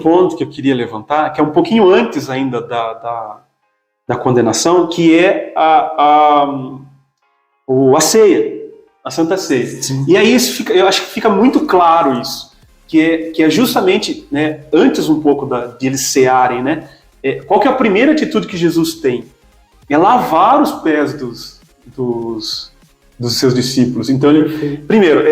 ponto que eu queria levantar, que é um pouquinho antes ainda da condenação, que é a ceia, a Santa Ceia. Sim. E aí eu acho que fica muito claro isso, que é justamente, né, antes um pouco de eles cearem, né, qual que é a primeira atitude que Jesus tem? É lavar os pés dos seus discípulos. Então, primeiro,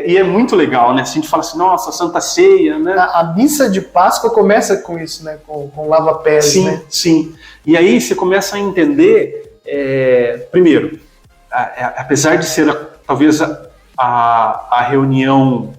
e é muito legal, né? Se a gente fala assim, nossa, Santa Ceia, né? A missa de Páscoa começa com isso, né? Com lava-pés, sim, né? Sim. E aí você começa a entender, primeiro, apesar de ser talvez a reunião,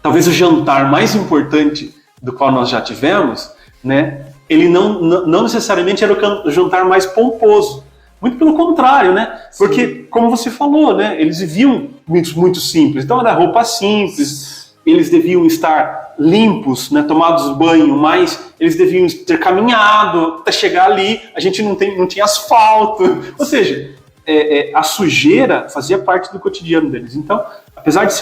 talvez o jantar mais importante do qual nós já tivemos, né? Ele não necessariamente era o jantar mais pomposo. Muito pelo contrário, né? Porque, como você falou, né? Eles viviam muito simples. Então, era roupa simples, eles deviam estar limpos, né? Tomados banho, mas eles deviam ter caminhado até chegar ali. A gente não tinha asfalto. Ou seja, a sujeira fazia parte do cotidiano deles. Então, apesar de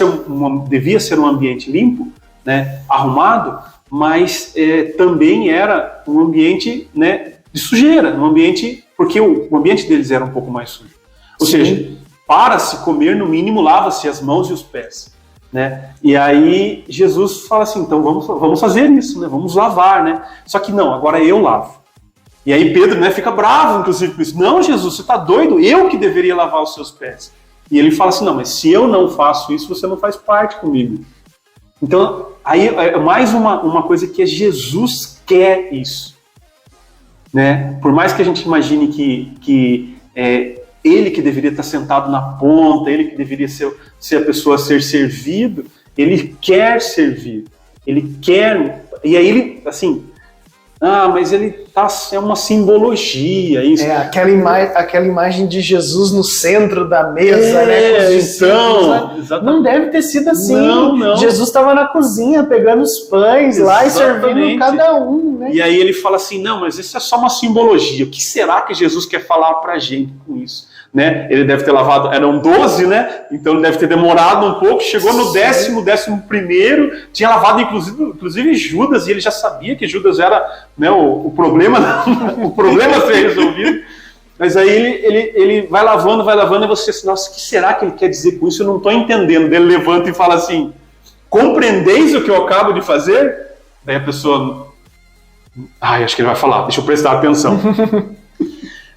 devia ser um ambiente limpo, né? Arrumado, mas também era um ambiente, né? De sujeira, um ambiente... Porque o ambiente deles era um pouco mais sujo. Ou seja, para se comer, no mínimo, lava-se as mãos e os pés. Né? E aí Jesus fala assim, então vamos fazer isso, né? Vamos lavar. Né? Só que não, agora eu lavo. E aí Pedro, né, fica bravo, inclusive, com isso. Não, Jesus, você está doido? Eu que deveria lavar os seus pés. E ele fala assim, não, mas se eu não faço isso, você não faz parte comigo. Então, aí é mais uma coisa que Jesus quer isso. Né? Por mais que a gente imagine que ele que deveria estar sentado na ponta, ele que deveria ser a pessoa a ser servido, ele quer servir, ele quer, e aí ele, assim, mas ele é uma simbologia, isso. Aquela imagem de Jesus no centro da mesa, né? Então, não deve ter sido assim. Não. Jesus estava na cozinha pegando os pães lá e servindo cada um, né? E aí ele fala assim, não, mas isso é só uma simbologia. O que será que Jesus quer falar pra gente com isso? Né? Ele deve ter lavado, eram 12, né? Então ele deve ter demorado um pouco, chegou no 11º, tinha lavado inclusive Judas, e ele já sabia que Judas era, né, o problema a ser resolvido. Mas aí ele vai lavando, e você assim, nossa, o que será que ele quer dizer com isso? Eu não estou entendendo. Ele levanta e fala assim, compreendeis o que eu acabo de fazer? Daí a pessoa, acho que ele vai falar, deixa eu prestar atenção.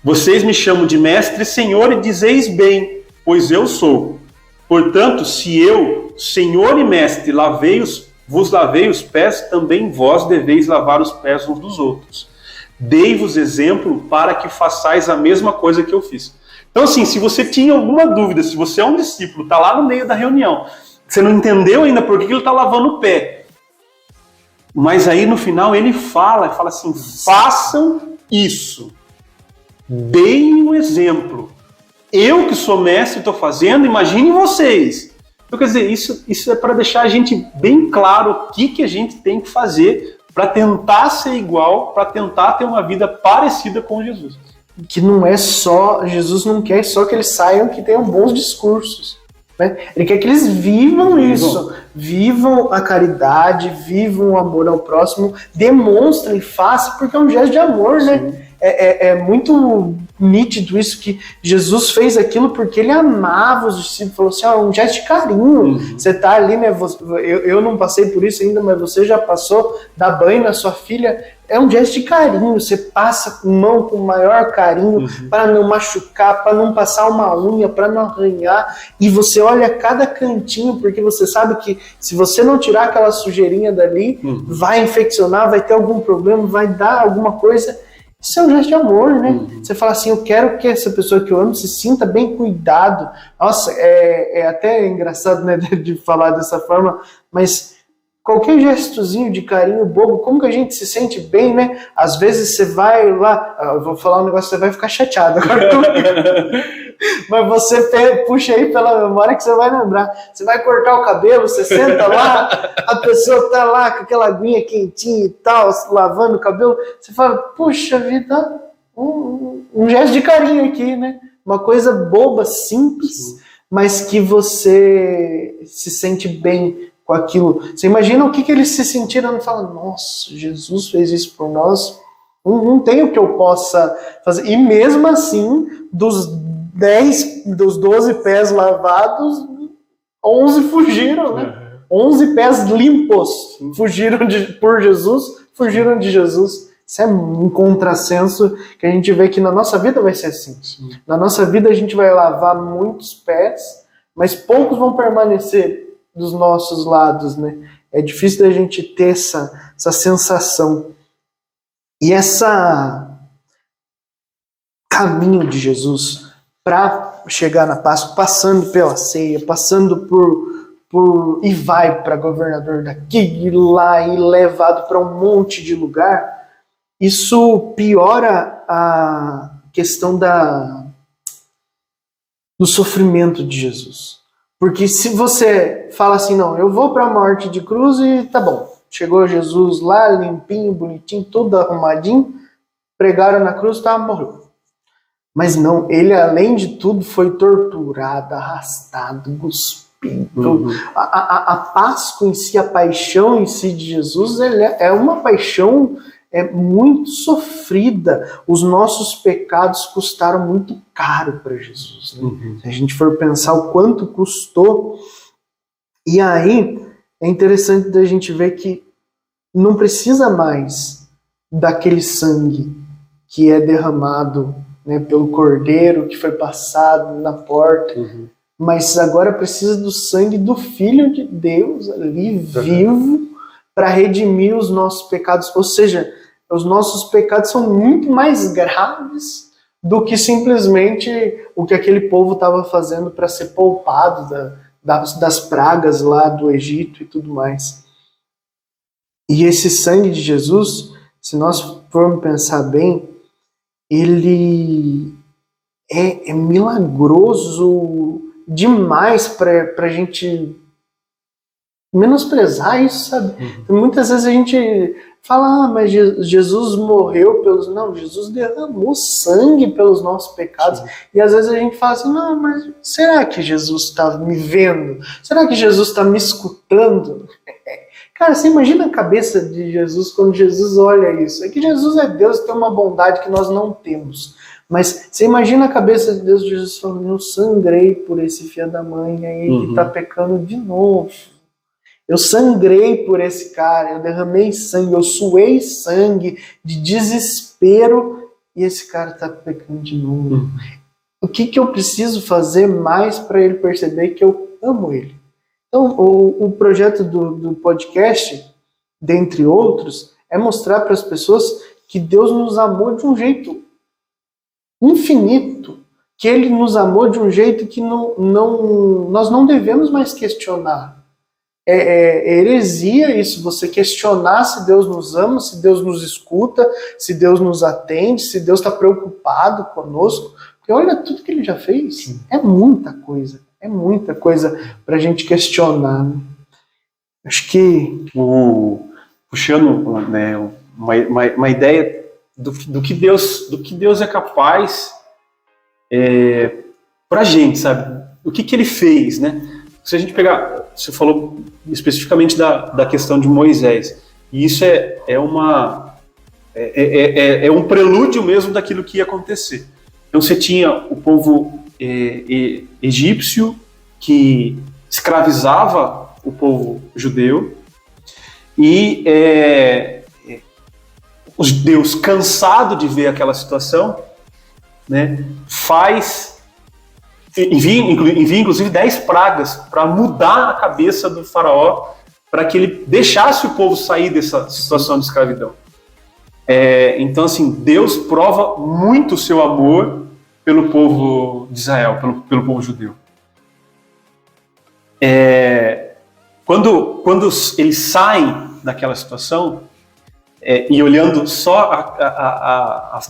Vocês me chamam de mestre e senhor e dizeis bem, pois eu sou. Portanto, se eu, senhor e mestre, vos lavei os pés, também vós deveis lavar os pés uns dos outros. Dei-vos exemplo para que façais a mesma coisa que eu fiz. Então, assim, se você tinha alguma dúvida, se você é um discípulo, está lá no meio da reunião, você não entendeu ainda por que ele está lavando o pé, mas aí no final ele fala assim, façam isso. Deem um exemplo. Eu que sou mestre estou fazendo, imaginem vocês. Então, quer dizer, isso é para deixar a gente bem claro o que a gente tem que fazer para tentar ser igual, para tentar ter uma vida parecida com Jesus. Que não é só, Jesus não quer só que eles saiam, que tenham bons discursos. Né? Ele quer que eles vivam isso, vivam a caridade, vivam o amor ao próximo, demonstrem, façam, porque é um gesto de amor, né? É muito nítido isso, que Jesus fez aquilo porque ele amava os discípulos, falou assim, um gesto de carinho, você tá ali, né, eu não passei por isso ainda, mas você já passou, dá banho na sua filha, é um gesto de carinho, você passa com mão com o maior carinho, para não machucar, para não passar uma unha, para não arranhar, e você olha cada cantinho, porque você sabe que se você não tirar aquela sujeirinha dali, vai infeccionar, vai ter algum problema, vai dar alguma coisa. Isso é um gesto de amor, né? Você fala assim, eu quero que essa pessoa que eu amo se sinta bem cuidado. Nossa, é até engraçado, né, de falar dessa forma, mas qualquer gestozinho de carinho bobo, como que a gente se sente bem, né? Às vezes você vai lá, eu vou falar um negócio, você vai ficar chateado agora. Mas você puxa aí pela memória que você vai lembrar. Você vai cortar o cabelo, você senta lá, a pessoa tá lá com aquela aguinha quentinha e tal, lavando o cabelo. Você fala, puxa vida, um gesto de carinho aqui, né? Uma coisa boba, simples, mas que você se sente bem com aquilo. Você imagina o que eles se sentiram e falam, nossa, Jesus fez isso por nós, não tem o que eu possa fazer. E mesmo assim, dos 12 pés lavados, 11 fugiram, né? 11 pés limpos fugiram por Jesus, fugiram de Jesus. Isso é um contrassenso que a gente vê que na nossa vida vai ser assim. Sim. Na nossa vida a gente vai lavar muitos pés, mas poucos vão permanecer dos nossos lados, né? É difícil da gente ter essa sensação. E esse caminho de Jesus para chegar na Páscoa, passando pela ceia, passando e vai para governador daqui e lá e levado para um monte de lugar, isso piora a questão do sofrimento de Jesus. Porque se você fala assim, não, eu vou para a morte de cruz e tá bom, chegou Jesus lá, limpinho, bonitinho, tudo arrumadinho, pregaram na cruz, tá, morreu. Mas não, ele além de tudo foi torturado, arrastado, cuspido. A Páscoa em si, a paixão em si de Jesus, é uma paixão muito sofrida. Os nossos pecados custaram muito caro para Jesus. Né? Se a gente for pensar o quanto custou, e aí é interessante da gente ver que não precisa mais daquele sangue que é derramado, né, pelo cordeiro que foi passado na porta, mas agora precisa do sangue do Filho de Deus ali vivo para redimir os nossos pecados. Ou seja, os nossos pecados são muito mais graves do que simplesmente o que aquele povo estava fazendo para ser poupado das pragas lá do Egito e tudo mais. E esse sangue de Jesus, se nós formos pensar bem, ele é milagroso demais para a gente menosprezar isso, sabe? Muitas vezes a gente fala, mas Jesus morreu pelos... Não, Jesus derramou sangue pelos nossos pecados. Sim. E às vezes a gente fala assim, não, mas será que Jesus está me vendo? Será que Jesus está me escutando? Cara, você imagina a cabeça de Jesus quando Jesus olha isso. É que Jesus é Deus e tem uma bondade que nós não temos. Mas você imagina a cabeça de Deus, Jesus falando, eu sangrei por esse filho da mãe aí que está pecando de novo. Eu sangrei por esse cara, eu derramei sangue, eu suei sangue de desespero e esse cara está pecando de novo. O que eu preciso fazer mais para ele perceber que eu amo ele? Então, o projeto do podcast, dentre outros, é mostrar para as pessoas que Deus nos amou de um jeito infinito, que Ele nos amou de um jeito que nós não devemos mais questionar. É heresia isso, você questionar se Deus nos ama, se Deus nos escuta, se Deus nos atende, se Deus está preocupado conosco, porque olha tudo que Ele já fez. Sim. É muita coisa para a gente questionar. Né? Acho que puxando, né, uma ideia do que Deus é capaz para a gente, sabe? O que Ele fez, né? Se a gente pegar, você falou especificamente da questão de Moisés, e isso é um prelúdio mesmo daquilo que ia acontecer. Então você tinha o povo egípcio que escravizava o povo judeu, e os judeus, cansado de ver aquela situação, né, envia inclusive 10 pragas para mudar a cabeça do faraó, para que ele deixasse o povo sair dessa situação de escravidão. Então, assim, Deus prova muito o seu amor pelo povo de Israel, pelo povo judeu. Quando eles saem daquela situação, e olhando só a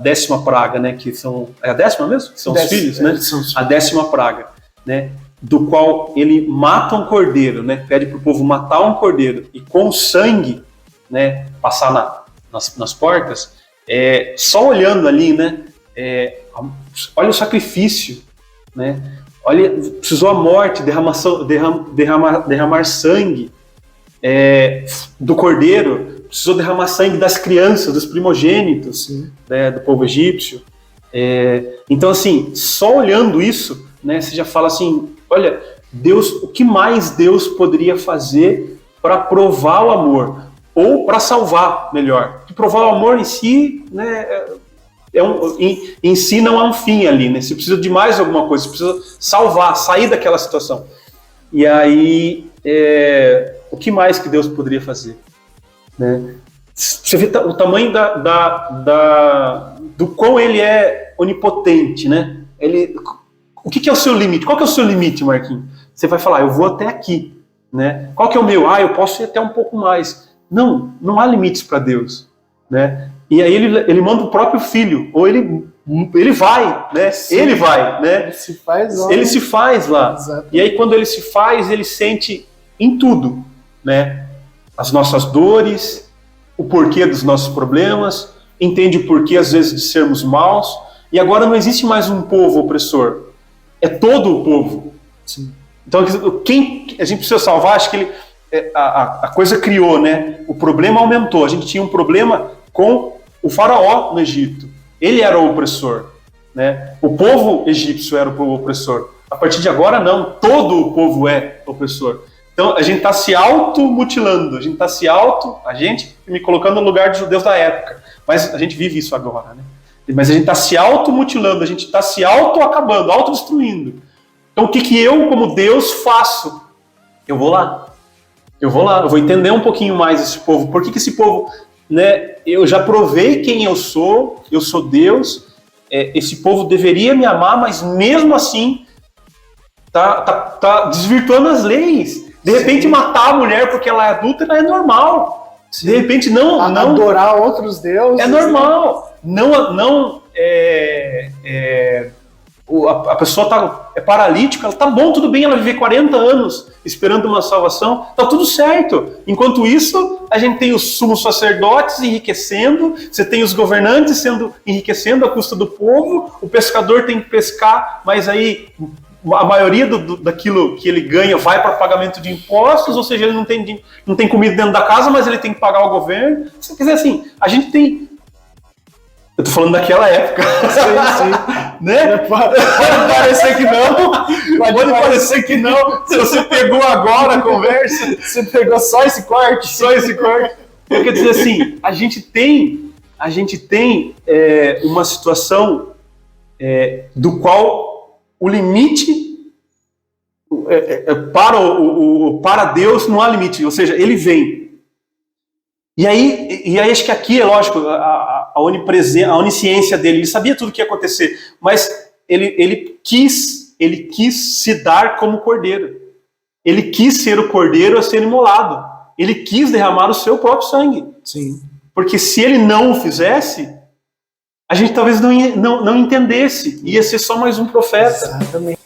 10ª praga, né, que são... É a 10ª mesmo? Que são os filhos, né? A 10ª praga, né? Do qual ele mata um cordeiro, né? Pede para o povo matar um cordeiro e com o sangue, né, passar nas portas. Só olhando ali, né? Olha o sacrifício, né? Olha, precisou a morte, derramar sangue do cordeiro, precisou derramar sangue das crianças, dos primogênitos, né, do povo egípcio. Então, assim, só olhando isso, né, você já fala assim, olha, Deus, o que mais Deus poderia fazer para provar o amor? Ou para salvar, melhor. Porque provar o amor em si, né, em si não há um fim ali, né? Você precisa de mais alguma coisa, você precisa salvar, sair daquela situação. E aí, o que mais que Deus poderia fazer? Né? Você vê o tamanho do quão ele é onipotente, né? O que é o seu limite? Qual que é o seu limite, Marquinhos? Você vai falar, eu vou até aqui, né? Qual que é o meu? Eu posso ir até um pouco mais. Não há limites para Deus, né? E aí ele manda o próprio filho, ou ele vai, né? Sim. Ele vai, né? Ele se faz lá. Exatamente. E aí quando ele se faz, ele sente em tudo, né? As nossas dores, o porquê dos nossos problemas, entende o porquê às vezes de sermos maus. E agora não existe mais um povo opressor, é todo o povo. Sim. Então quem a gente precisa salvar, acho que a coisa criou, né? O problema aumentou. A gente tinha um problema com o faraó no Egito. Ele era o opressor, né? O povo egípcio era o povo opressor. A partir de agora, não. Todo o povo é opressor. Então, a gente está se automutilando. A gente está me colocando no lugar de judeus da época. Mas a gente vive isso agora, né? Mas a gente está se automutilando, a gente está se autoacabando, autodestruindo. Então, o que eu, como Deus, faço? Eu vou lá, eu vou entender um pouquinho mais esse povo. Por que esse povo, né? Eu já provei quem eu sou Deus, esse povo deveria me amar, mas mesmo assim tá desvirtuando as leis. De repente, matar a mulher porque ela é adúltera é normal. Sim. De repente, não adorar outros deuses é normal. A pessoa é paralítica, ela tá bom, tudo bem ela viver 40 anos esperando uma salvação, tá tudo certo. Enquanto isso, a gente tem os sumos sacerdotes enriquecendo, você tem os governantes enriquecendo à custa do povo, o pescador tem que pescar, mas aí a maioria daquilo que ele ganha vai para pagamento de impostos, ou seja, ele não tem comida dentro da casa, mas ele tem que pagar ao governo. Se quiser, assim, a gente tem... Eu tô falando daquela época. Sim. Né? Pode parecer que não. Pode parecer que não. Se você pegou agora a conversa. Você pegou só esse corte? Só esse corte. Quer dizer assim, a gente tem uma situação do qual o limite para Deus não há limite. Ou seja, ele vem. E aí acho que aqui é lógico, a onisciência dele, ele sabia tudo o que ia acontecer, mas ele quis se dar como cordeiro. Ele quis ser o cordeiro a ser imolado. Ele quis derramar o seu próprio sangue. Sim. Porque se ele não o fizesse, a gente talvez não entendesse. Ia ser só mais um profeta. Exatamente.